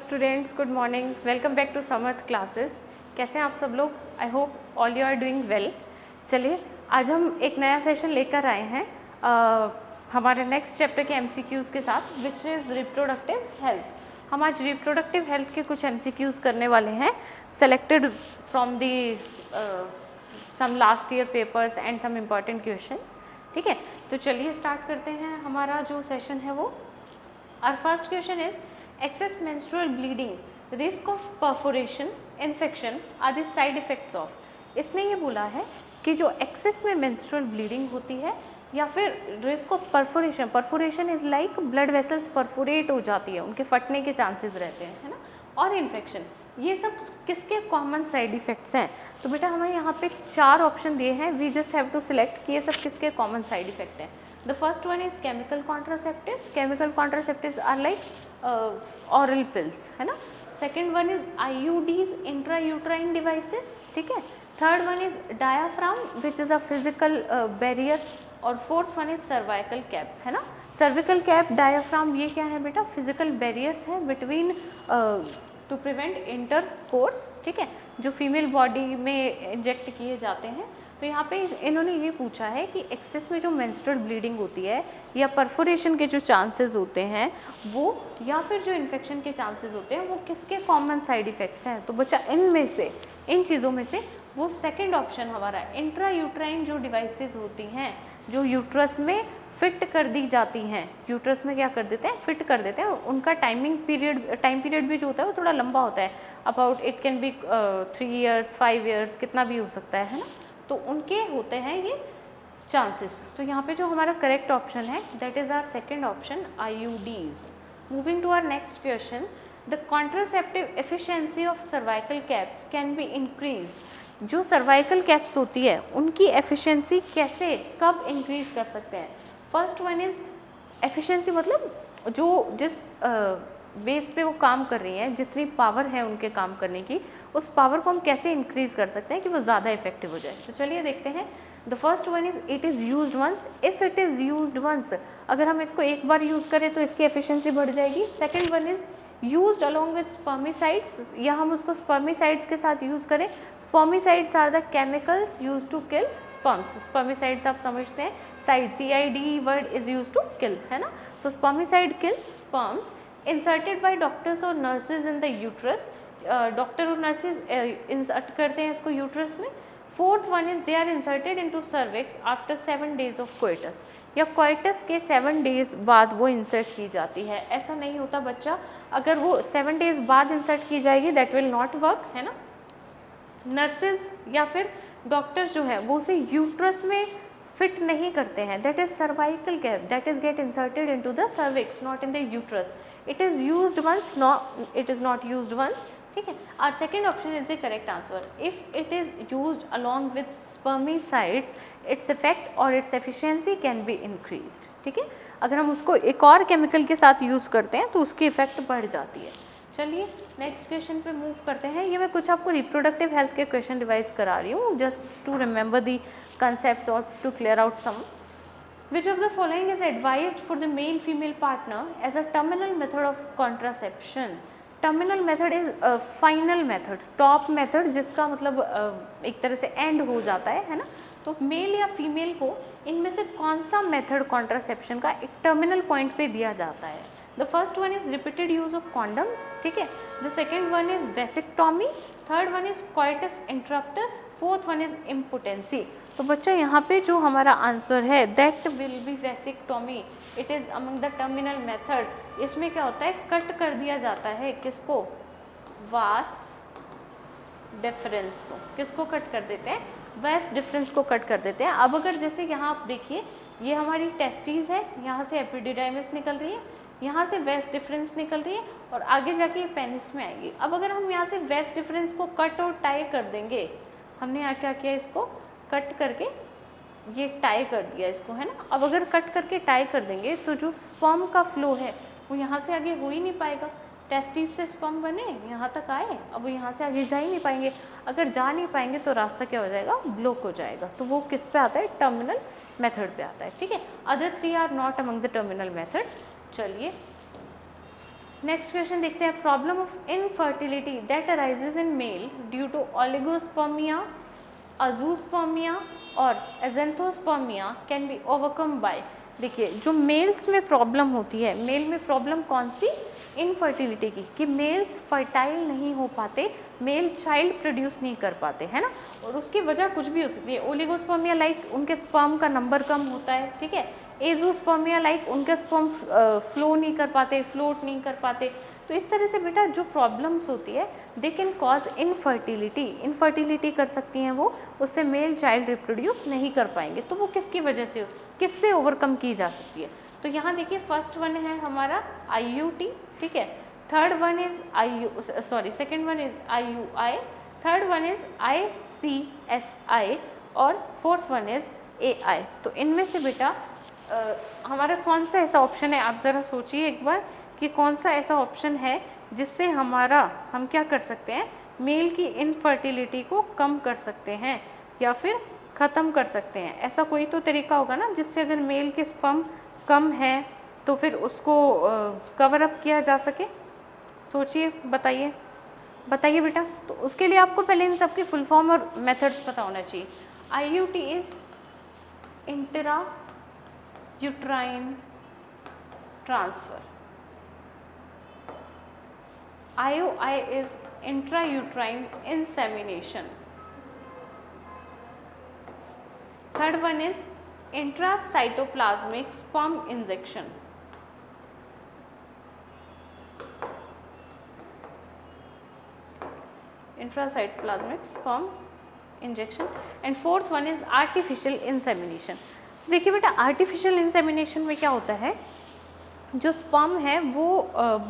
Students, good morning. Welcome back to Samarth classes. कैसे हैं आप सब लोग? I hope all you are doing well. चलिए, आज हम एक नया सेशन लेकर आए हैं हमारे नेक्स्ट चैप्टर के एमसीक्यूज़ के साथ, विच इज़ रिप्रोडक्टिव हेल्थ। हम आज रिप्रोडक्टिव हेल्थ के कुछ एमसीक्यूज़ करने वाले हैं, selected from the some last year papers and some important questions. ठीक है, तो चलिए स्टार्ट करते हैं। हमारा जो सेशन है वो, our first question is excess menstrual bleeding, risk of perforation, infection are the side effects of। इसने ये बोला है कि जो एक्सेस में menstrual bleeding होती है या फिर risk of perforation, perforation is like blood vessels perforate हो जाती है, उनके फटने के चांसेस रहते हैं, है ना, और इन्फेक्शन, ये सब किसके कॉमन साइड इफेक्ट्स हैं। तो बेटा हमें यहाँ पे 4 ऑप्शन दिए हैं, we just have to select कि ये सब किसके कॉमन साइड इफेक्ट हैं। The first one is chemical contraceptives. Chemical contraceptives are like oral pills, है ना। Second one is IUDs, intrauterine devices, ठीक है। Third one is diaphragm, which is a physical barrier, और fourth one is cervical cap, है ना। cervical cap, diaphragm, ये क्या है बेटा? physical barriers है between to prevent intercourse, ठीक है, जो फीमेल बॉडी में इंजेक्ट किए जाते हैं। तो यहाँ पे इन्होंने ये पूछा है कि एक्सेस में जो मेंस्ट्रुअल ब्लीडिंग होती है या परफोरेशन के जो चांसेस होते हैं वो, या फिर जो इन्फेक्शन के चांसेस होते हैं वो किसके कॉमन साइड इफ़ेक्ट्स हैं। तो बच्चा इनमें से, इन चीज़ों में से वो सेकंड ऑप्शन हमारा इंट्रा यूट्राइन जो डिवाइसेस होती हैं, जो यूट्रस में फिट कर दी जाती हैं, यूट्रस में क्या कर देते हैं, फिट कर देते हैं। उनका टाइम पीरियड भी जो होता है वो थोड़ा लंबा होता है, about it can be 3 years 5 years, कितना भी हो सकता है ना। तो उनके होते हैं ये चांसेस। तो यहाँ पे जो हमारा करेक्ट ऑप्शन है that is our second option, IUDs। Moving to our next question, the contraceptive efficiency of cervical caps can be increased. जो सर्वाइकल कैप्स होती है उनकी एफिशिएंसी कैसे, कब इंक्रीज कर सकते हैं। फर्स्ट वन इज एफिशिएंसी, मतलब जो जिस बेस पे वो काम कर रही हैं, जितनी पावर है उनके काम करने की, उस पावर को हम कैसे इंक्रीज कर सकते हैं कि वो ज़्यादा इफेक्टिव हो जाए। तो चलिए देखते हैं। The first one is it is used once. If it is used once, अगर हम इसको एक बार यूज़ करें तो इसकी एफिशिएंसी बढ़ जाएगी। Second one is used along with spermicides, या हम उसको स्पर्मिसाइड्स के साथ यूज़ करें। Spermicides are the chemicals use to kill sperms. Spermicides आप समझते हैं, side CID word is use to kill, है ना। तो spermicide kill sperms inserted by doctors और nurses in the uterus. Doctor और नर्सेज इंसर्ट करते हैं इसको यूट्रस में। Fourth one is they are inserted into cervix after 7 days of coitus, या कोइटस के 7 days बाद वो इंसर्ट की जाती है। ऐसा नहीं होता बच्चा, अगर वो 7 days बाद इंसर्ट की जाएगी दैट विल नॉट वर्क, है ना। नर्सेज या फिर डॉक्टर जो है वो उसे यूट्रस में फिट नहीं करते हैं, that is cervical cap, that is get inserted into the cervix, not in the uterus. It is used once, it is not used once, ठीक है। Our second option is the correct answer. If it is used along with spermicides, its effect और its efficiency can be increased, ठीक है। अगर हम उसको एक और केमिकल के साथ यूज़ करते हैं तो उसकी इफेक्ट बढ़ जाती है। चलिए नेक्स्ट क्वेश्चन पे मूव करते हैं। ये मैं कुछ आपको रिप्रोडक्टिव हेल्थ के क्वेश्चन रिवाइज करा रही हूँ, just to remember the concepts or to clear out some. Which of the following is advised for the male female partner as a terminal method of contraception? Terminal method is final method, top method, जिसका मतलब एक तरह से end हो जाता है ना। तो मेल या फीमेल को इनमें से कौन सा मेथड कॉन्ट्रासेप्शन का एक टर्मिनल पॉइंट पे दिया जाता है। The first one is repeated use of condoms, ठीक है। The second one is vasectomy, third one is coitus interruptus, fourth one is impotency. तो बच्चा यहाँ पे जो हमारा आंसर है that will be vasectomy. It is among the terminal method. इसमें क्या होता है, कट कर दिया जाता है किसको, वास डिफरेंस को। किसको कट कर देते हैं, वैस डिफरेंस को कट कर देते हैं। अब अगर जैसे यहाँ आप देखिए, ये हमारी टेस्टीज है, यहाँ से एपिडिडाइमिस निकल रही है, यहाँ से वेस्ट डिफरेंस निकल रही है और आगे जाके ये पेनिस में आएगी। अब अगर हम यहाँ से वेस्ट डिफरेंस को कट और टाई कर देंगे, हमने यहाँ क्या किया, इसको कट करके ये टाई कर दिया इसको, है ना। अब अगर कट करके टाई कर देंगे तो जो स्पर्म का फ्लो है वो यहाँ से आगे हो ही नहीं पाएगा। टेस्टिस से स्पर्म बने यहाँ तक आए, अब वो यहाँ से आगे जा ही नहीं पाएंगे। अगर जा नहीं पाएंगे तो रास्ता क्या हो जाएगा, ब्लॉक हो जाएगा। तो वो किस पे आता है, टर्मिनल मेथड पे आता है, ठीक है। Other 3 are not among the terminal method. चलिए नेक्स्ट क्वेश्चन देखते हैं, problem of infertility that arises in male due to oligospermia, azoospermia और asthenospermia can be overcome by. देखिए जो मेल्स में प्रॉब्लम होती है, मेल में प्रॉब्लम कौन सी, इनफर्टिलिटी की, कि मेल्स फर्टाइल नहीं हो पाते, मेल चाइल्ड प्रोड्यूस नहीं कर पाते, है ना। और उसकी वजह कुछ भी हो सकती है, ओलिगोस्पर्मिया लाइक उनके स्पर्म का नंबर कम होता है, ठीक है, एजोस्पर्मिया लाइक उनके स्पर्म फ्लो नहीं कर पाते, फ्लोट नहीं कर पाते। तो इस तरह से बेटा जो प्रॉब्लम्स होती है they can cause infertility, infertility कर सकती हैं वो, उससे मेल चाइल्ड रिप्रोड्यूस नहीं कर पाएंगे। तो वो किसकी वजह से, किससे ओवरकम की जा सकती है। तो यहाँ देखिए फर्स्ट वन है हमारा IUT, ठीक है, third one is second one is IUI, third one is ICSI और फोर्थ वन इज AI। तो इनमें से बेटा हमारा कौन सा ऐसा ऑप्शन है, आप ज़रा सोचिए एक बार कि कौन सा ऐसा ऑप्शन है जिससे हम क्या कर सकते हैं, मेल की इनफर्टिलिटी को कम कर सकते हैं या फिर ख़त्म कर सकते हैं। ऐसा कोई तो तरीका होगा ना जिससे अगर मेल के स्पर्म कम है तो फिर उसको कवर अप किया जा सके। सोचिए, बताइए बताइए बेटा। तो उसके लिए आपको पहले इन सब की फुल फॉर्म और मेथड्स पता होना चाहिए। IUT is intra uterine transfer, IUI is intrauterine insemination, third one is intracytoplasmic sperm injection, intracytoplasmic sperm injection and fourth one is artificial insemination। देखिए बेटा आर्टिफिशियल इंसेमिनेशन में क्या होता है, जो स्पर्म है वो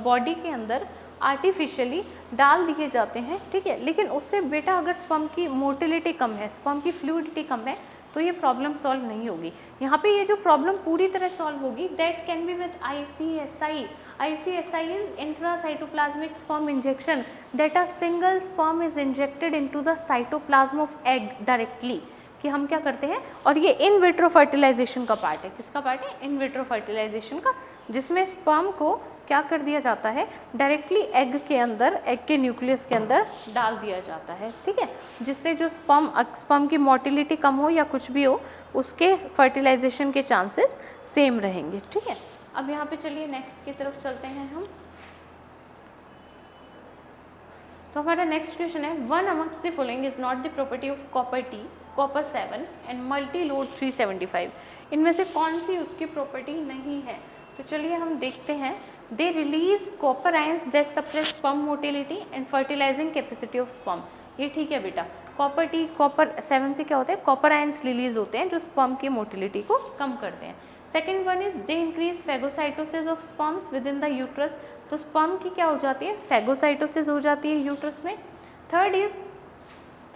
बॉडी के अंदर आर्टिफिशियली डाल दिए जाते हैं, ठीक है, लेकिन उससे बेटा अगर स्पर्म की मोटिलिटी कम है, स्पर्म की फ्लूइडिटी कम है तो ये प्रॉब्लम सॉल्व नहीं होगी। यहाँ पे ये जो प्रॉब्लम पूरी तरह सॉल्व होगी that can be with ICSI। ICSI is intracytoplasmic sperm injection that a single sperm is injected into the cytoplasm of egg directly, कि हम क्या करते हैं, और ये इन विट्रो फर्टिलाइजेशन का पार्ट है। किसका पार्ट है, इन विट्रो फर्टिलाइजेशन का, जिसमें स्पर्म को क्या कर दिया जाता है, डायरेक्टली एग के अंदर, एग के न्यूक्लियस के अंदर डाल दिया जाता है, ठीक है, जिससे जो स्पर्म की मोटिलिटी कम हो या कुछ भी हो उसके फर्टिलाइजेशन के चांसेस सेम रहेंगे, ठीक है। अब यहाँ पे चलिए नेक्स्ट की तरफ चलते हैं हम। तो हमारा नेक्स्ट क्वेश्चन है, one amongst the following is not the property of copper T, copper 7 and multi load 375। इनमें से कौन सी उसकी प्रॉपर्टी नहीं है। तो चलिए हम देखते हैं। They release copper ions that suppress sperm motility and fertilising capacity of sperm. ये ठीक है बेटा, कॉपर टी, कॉपर 7 से क्या होता है, कॉपर आयंस रिलीज होते हैं जो स्पर्म की मोटिलिटी को कम करते हैं। Second one is they increase phagocytosis of sperms with in the uterus. तो स्पर्म की क्या हो जाती है, फेगोसाइटोसिस हो जाती है यूट्रस में। Third is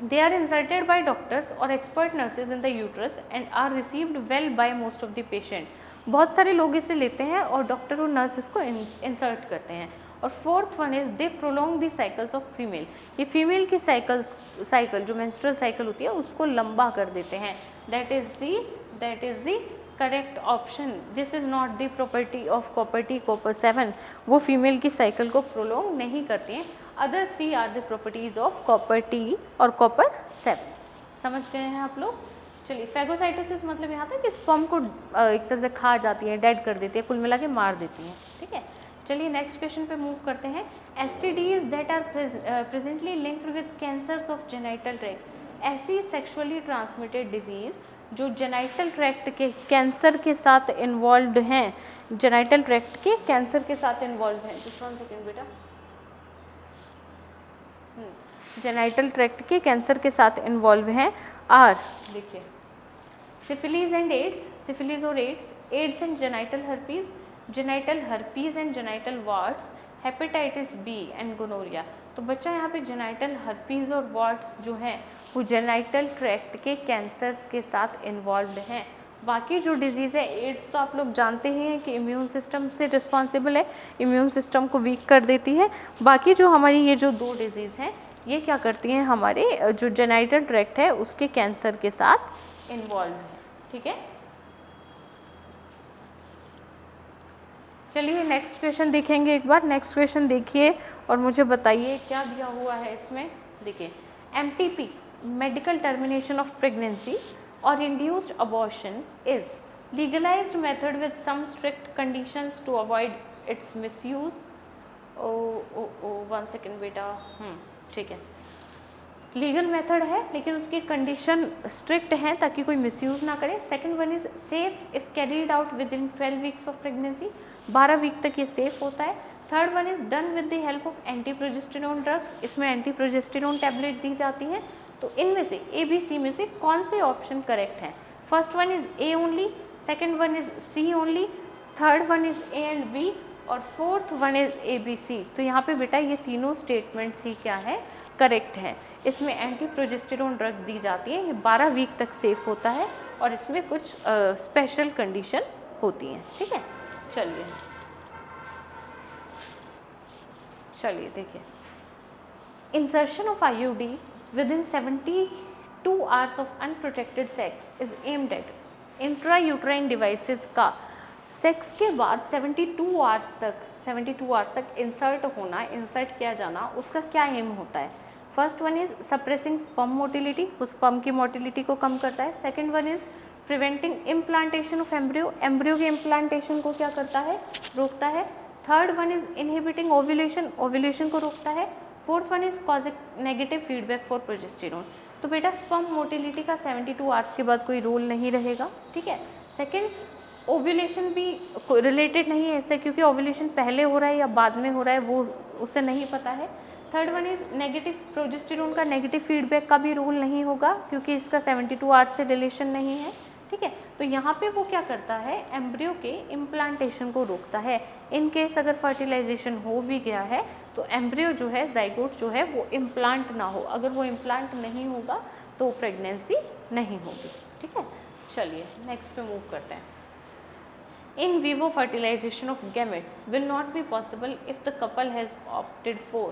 they are inserted by doctors or expert nurses in the uterus and are received well by most of the patient। बहुत सारे लोग इसे लेते हैं और डॉक्टर और नर्स इसको इंसर्ट करते हैं। और fourth one is they prolong the cycles of female. ये फीमेल की साइकिल जो मेंस्ट्रुअल साइकिल होती है उसको लंबा कर देते हैं। That is the correct option. This is not the property of copper T, copper 7 वो फीमेल की साइकिल को प्रोलॉन्ग नहीं करती हैं। Other 3 are the properties of copper T और कॉपर 7। समझ गए हैं आप लोग। चलिए, फेगोसाइटोसिस मतलब यहाँ तक कि स्पर्म को एक तरह से खा जाती है, डेड कर देती है, कुल मिला के मार देती हैं, ठीक है। चलिए नेक्स्ट क्वेश्चन पे मूव करते हैं। STDs that are presently linked with cancers of genital tract. ऐसी सेक्सुअली ट्रांसमिटेड डिजीज जो जेनाइटल ट्रैक्ट के कैंसर के साथ इन्वॉल्व हैं, जेनाइटल ट्रैक्ट के कैंसर के साथ इन्वॉल्व हैं। जस्ट 1 सेकेंड बेटा। जेनाइटल ट्रैक्ट के कैंसर के साथ इन्वॉल्व हैं आर, देखिए, सिफिलीज एंड एड्स, सिफिलीज और AIDS and genital herpes and genital warts, hepatitis B and gonorrhoea. तो बच्चा यहाँ पे जेनाइटल हर्पीज और वार्ड्स जो हैं वो जेनाइटल ट्रैक्ट के कैंसर्स के साथ इन्वॉल्व हैं। बाकी जो डिजीज़ है, एड्स तो आप लोग जानते ही हैं कि इम्यून सिस्टम से रिस्पॉन्सिबल है, इम्यून सिस्टम को वीक कर देती है। बाकी जो हमारी ये जो 2 डिजीज़ हैं ये क्या करती हैं, हमारे जो जेनाइटल ट्रैक्ट है उसके कैंसर के साथ इन्वॉल्व है, ठीक है। चलिए नेक्स्ट क्वेश्चन देखेंगे एक बार। नेक्स्ट क्वेश्चन देखिए और मुझे बताइए क्या दिया हुआ है इसमें। देखिए MTP medical termination of pregnancy और induced abortion is legalised method with some strict conditions to avoid its misuse. ओ 1 सेकेंड बेटा, ठीक है, लीगल मेथड है लेकिन उसकी कंडीशन स्ट्रिक्ट हैं ताकि कोई मिसयूज ना करे। Second one is safe if carried out within 12 weeks of pregnancy, 12 week तक ये सेफ होता है। Third one is done with the help of anti progesterone drugs, इसमें एंटी प्रोजेस्टेरोन टैबलेट दी जाती हैं। तो इनमें से ABC में से कौन से ऑप्शन करेक्ट हैं? First one is A only, second one is C only, third one is A and B और फोर्थ वन इज ABC। तो यहाँ पे बेटा ये तीनों स्टेटमेंट्स ही क्या है, करेक्ट है। इसमें एंटी प्रोजेस्टेरोन ड्रग दी जाती है, ये 12 वीक तक सेफ होता है और इसमें कुछ स्पेशल कंडीशन होती हैं, ठीक है। चलिए देखिए, insertion of IUD with in 72 hours of unprotected sex is aimed at intrauterine devices का सेक्स के बाद 72 आवर्स तक इंसर्ट किया जाना, उसका क्या एम होता है? First one is suppressing sperm motility, उस स्पर्म की मोटिलिटी को कम करता है। Second one is preventing implantation of embryo, embryo के इम्प्लांटेशन को क्या करता है, रोकता है। Third one is inhibiting ovulation, ovulation को रोकता है। Fourth one is causing negative feedback for progesterone. तो बेटा स्पर्म मोटिलिटी का 72 आवर्स के बाद कोई रोल नहीं रहेगा, ठीक है। सेकेंड, ओव्यूलेशन भी रिलेटेड नहीं है इससे, क्योंकि ओव्यूलेशन पहले हो रहा है या बाद में हो रहा है वो उससे नहीं पता है। Third one is negative progesterone का नेगेटिव फीडबैक का भी रोल नहीं होगा क्योंकि इसका 72 आवर्स से रिलेशन नहीं है, ठीक है। तो यहाँ पे वो क्या करता है, एम्ब्रियो के इम्प्लांटेशन को रोकता है। इन केस अगर फर्टिलाइजेशन हो भी गया है तो एम्ब्रियो जो है, जाइगोट जो है वो इम्प्लांट ना हो, अगर वो इम्प्लांट नहीं होगा तो प्रेगनेंसी नहीं होगी, ठीक है। चलिए नेक्स्ट पे मूव करते हैं। In vivo fertilization of gametes will not be possible if the couple has opted for।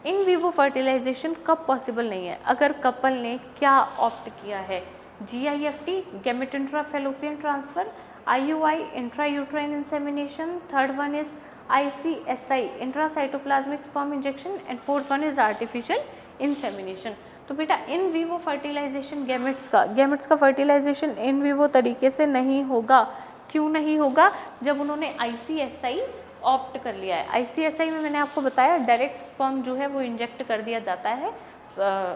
In vivo fertilization कब पॉसिबल नहीं है? अगर कपल ने क्या ऑप्ट किया है? GIFT gamete intrafallopian transfer, IUI intrauterine insemination, third one is ICSI intracytoplasmic sperm injection and fourth one is artificial insemination. तो बेटा इन विवो फर्टिलाइजेशन गैमेट्स का फर्टिलाइजेशन इन विवो तरीके से नहीं होगा। क्यों नहीं होगा? जब उन्होंने ICSI ऑप्ट कर लिया है। ICSI में मैंने आपको बताया डायरेक्ट स्पर्म जो है वो इंजेक्ट कर दिया जाता है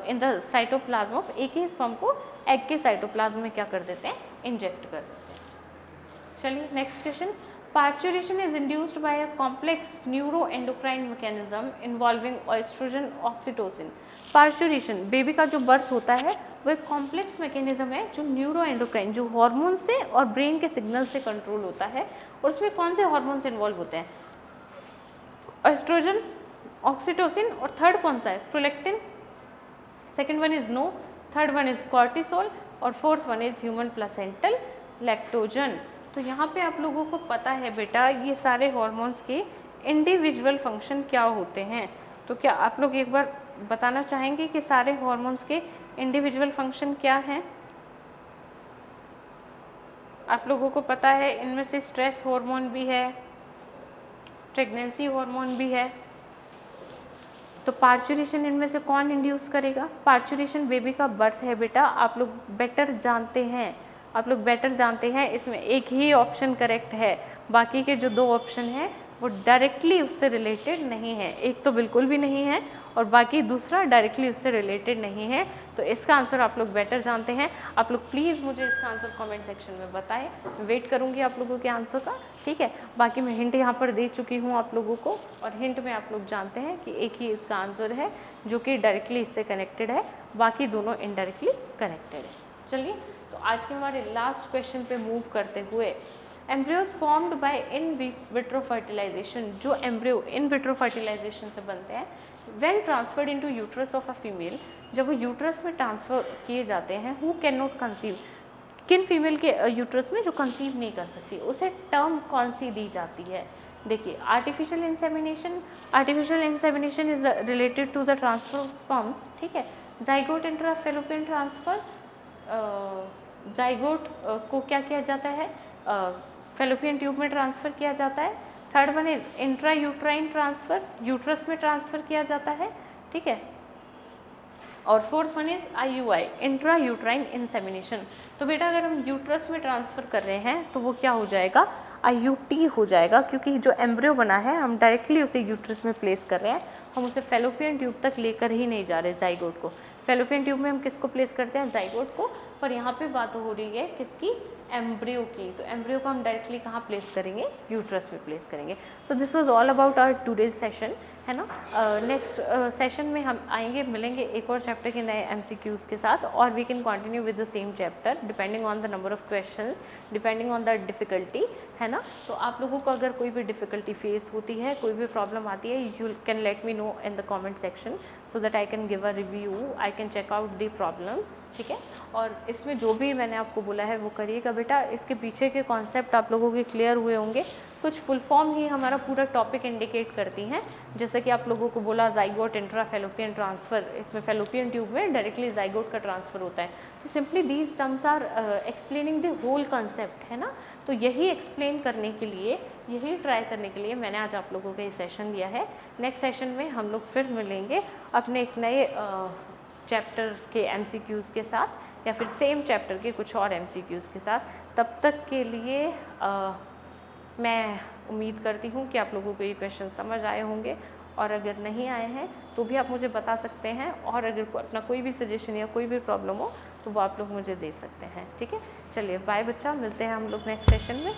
इन द साइटोप्लाज्म ऑफ, एक ही स्पर्म को एग के साइटोप्लाज्म में क्या कर देते हैं, इंजेक्ट कर देते हैं। चलिए next question. Parturition is induced by a complex neuro endocrine mechanism involving oestrogen oxytocin. Parturition, baby का जो बर्थ होता है वो एक कॉम्प्लेक्स मैकेनिज्म है जो न्यूरो एंडोक्राइन, जो हार्मोन से और ब्रेन के सिग्नल से कंट्रोल होता है। और उसमें कौन से हार्मोन्स इन्वॉल्व होते हैं? एस्ट्रोजन, ऑक्सीटोसिन और थर्ड कौन सा है, prolactin. Second one is no, third one is cortisol और fourth one is human placental lactogen. तो यहाँ पे आप लोगों को पता है बेटा ये सारे हार्मोन्स के इंडिविजुअल फंक्शन क्या होते हैं। तो क्या आप लोग एक बार बताना चाहेंगे कि सारे हार्मोन्स के इंडिविजुअल फंक्शन क्या हैं? आप लोगों को पता है इनमें से स्ट्रेस हार्मोन भी है, प्रेगनेंसी हार्मोन भी है। तो पार्चुरेशन इनमें से कौन इंड्यूस करेगा? पार्चुरेशन बेबी का बर्थ है बेटा, आप लोग बेटर जानते हैं, इसमें एक ही ऑप्शन करेक्ट है, बाकी के जो दो ऑप्शन हैं वो डायरेक्टली उससे रिलेटेड नहीं है। एक तो बिल्कुल भी नहीं है और बाकी दूसरा डायरेक्टली उससे रिलेटेड नहीं है। तो इसका आंसर आप लोग बेटर जानते हैं। आप लोग प्लीज़ मुझे इसका आंसर कमेंट सेक्शन में बताएं, वेट करूंगी आप लोगों के आंसर का, ठीक है। बाकी मैं हिंट यहाँ पर दे चुकी हूँ आप लोगों को और हिंट में आप लोग जानते हैं कि एक ही इसका आंसर है जो कि डायरेक्टली इससे कनेक्टेड है, बाकी दोनों इनडायरेक्टली कनेक्टेड है। चलिए तो आज के हमारे लास्ट क्वेश्चन पे मूव करते हुए, embryos formed by in vitro fertilization, जो एम्ब्रियो इन विट्रो फर्टिलाइजेशन से बनते हैं, when transferred into uterus of a female, जब वो यूट्रस में ट्रांसफर किए जाते हैं, हु कैन नॉट कंसीव, किन फीमेल के यूट्रस में जो कंसीव नहीं कर सकती, उसे टर्म कौन सी दी जाती है? देखिए artificial insemination is related to the transfer of sperms, ठीक है। जाइगोट इंट्राफेलोपियन ट्रांसफर, जाइगोट को क्या किया जाता है, फेलोपियन ट्यूब में ट्रांसफ़र किया जाता है। Third one is intra uterine transfer, uterus में ट्रांसफ़र किया जाता है, ठीक है। और fourth one is IUI, intra uterine insemination. तो बेटा अगर हम यूट्रस में ट्रांसफ़र कर रहे हैं तो वो क्या हो जाएगा, IUT हो जाएगा, क्योंकि जो एम्ब्रियो बना है हम डायरेक्टली उसे यूट्रस में प्लेस कर रहे हैं, हम उसे फेलोपियन ट्यूब तक लेकर ही नहीं जा रहे जाइगोट को। फेलोपियन ट्यूब में हम किसको प्लेस करते हैं, जाइगोट को, पर यहाँ पे बात हो रही है किसकी, एम्ब्रियो की। तो एम्ब्रियो को हम डायरेक्टली कहाँ प्लेस करेंगे, यूट्रस में प्लेस करेंगे। So this was all about our today's session, है ना। नेक्स्ट सेशन में हम आएंगे, मिलेंगे एक और चैप्टर के नए MCQs के साथ, और we can continue with the same chapter depending on the number of questions, depending on the difficulty, है ना। तो आप लोगों को अगर कोई भी डिफ़िकल्टी फेस होती है, कोई भी प्रॉब्लम आती है, you can let me know in the comment section so that I can give a review, I can check out the problems, ठीक है। और इसमें जो भी मैंने आपको बोला है वो करिएगा बेटा। इसके पीछे के कॉन्सेप्ट आप लोगों के क्लियर हुए होंगे। कुछ फुल फॉर्म ही हमारा पूरा टॉपिक इंडिकेट करती हैं, जैसे कि आप लोगों को बोला जाइगोट इंट्रा फेलोपियन ट्रांसफ़र, इसमें फेलोपियन ट्यूब में डायरेक्टली जाइगोट का ट्रांसफ़र होता है। तो simply these terms are explaining the whole concept, है ना। तो यही एक्सप्लेन करने के लिए, यही ट्राई करने के लिए मैंने आज आप लोगों का ये सेशन लिया है। नेक्स्ट सेशन में हम लोग फिर मिलेंगे अपने एक नए चैप्टर के MCQs के साथ, या फिर सेम चैप्टर के कुछ और MCQs के साथ। तब तक के लिए मैं उम्मीद करती हूँ कि आप लोगों को ये क्वेश्चन समझ आए होंगे, और अगर नहीं आए हैं तो भी आप मुझे बता सकते हैं, और अगर अपना कोई भी सजेशन या कोई भी प्रॉब्लम हो तो वो आप लोग मुझे दे सकते हैं, ठीक है। चलिए बाय बच्चा, मिलते हैं हम लोग नेक्स्ट सेशन में।